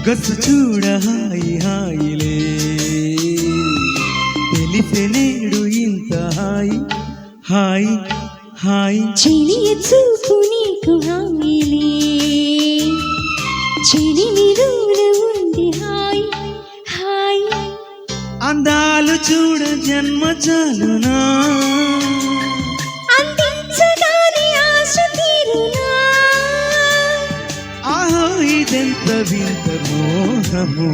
సొగసు చూడ హాయి హాయిలే తెలిసే నేడు ఇంత హాయి హాయి హాయి చెలియ చూపు నీకు హాయిలే చెలిమి దూర ఉంది హాయి హాయి అందాలు చూడ జన్మ చాలునా అందించగానే ఆశ తీరునా ఆహో ఇదెంత వింత మోహము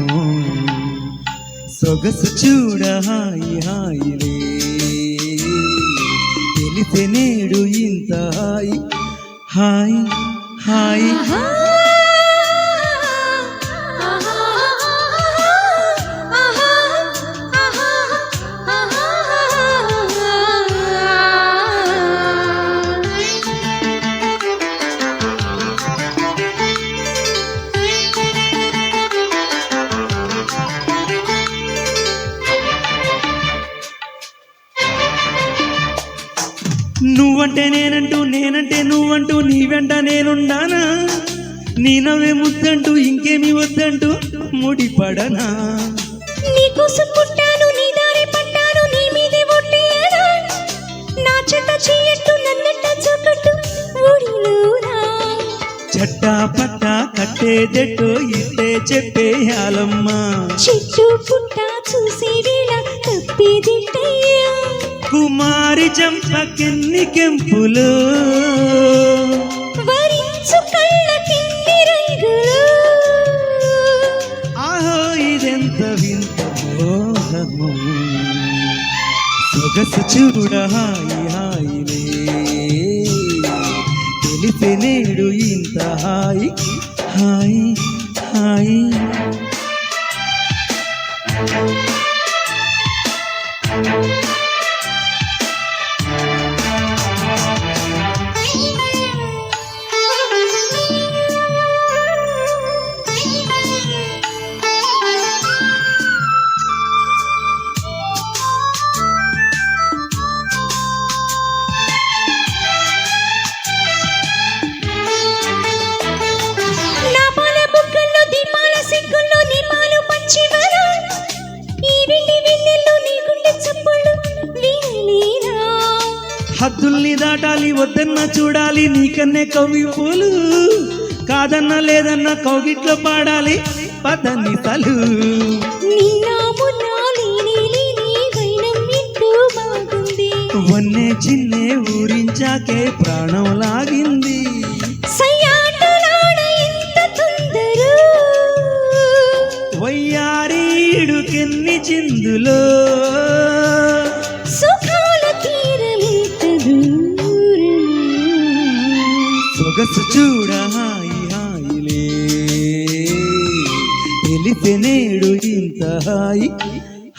సొగసు చూడ హాయి హాయిలే తెలిసే నేడు ఇంత హాయి హాయి హాయి నువ్వంటే నేనంటూ నేనంటే నువ్వంటూ నీ వెంట నేనుండానా నీ నవ్వే ముద్దంటూ ఇంకేమి వద్దంటూ ముడిపడనా నీకోసం పుట్టాను నీ దారి పట్టాను నీ మీదే ఒట్టేయనా నా చెత్త చేయట్టు నన్నట్ట చొక్కట్టు ఊడిలోనా చట్టా పట్టా కట్టేదెట్టో ఇట్టే చెప్పేయాలమ్మా చెట్టు పుట్ట చూసే వేళ తప్పేదిట్టయ్యా కుమారి చంపకెన్ని కెంపులు వరించు కళ్ళకెన్ని రంగులు ఆహో ఇదెంత వింత మోహము సొగసు చూడ హాయి హాయిలే తెలిసే నేడు ఇంత హాయి హాయి హాయి హద్దుల్ని దాటాలి వద్దన్న చూడాలి నీకన్నే కవి పూలు కాదన్న లేదన్న కౌగిట్లో పాడాలి పదని తలు వన్నే చిన్నే ఊరించాకే ప్రాణం లాగింది వయ్యారీడుకెన్ని చిందులో సొగసు చూడ హాయి హాయిలే తెలిసే నేడు ఇంత హాయి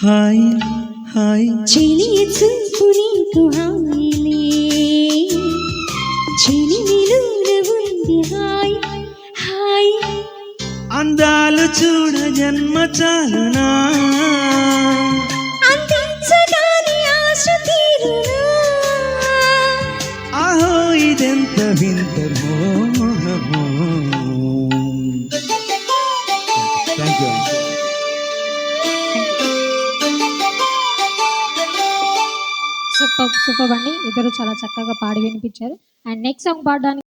హాయి హాయి చెలియ చూపు నీకు హాయిలే చెలిమి దూర ఉంది హాయి హాయి అందాలు చూడ జన్మ చాలునా అందించగానే ఆశ తీరునా ఆహో ఇదెంత వింత మోహము థ్యాంక్ యూ సూపర్ అండి. ఇద్దరు చాలా చక్కగా పాడి వినిపించారు. అండ్ నెక్స్ట్ సాంగ్ పాడడానికి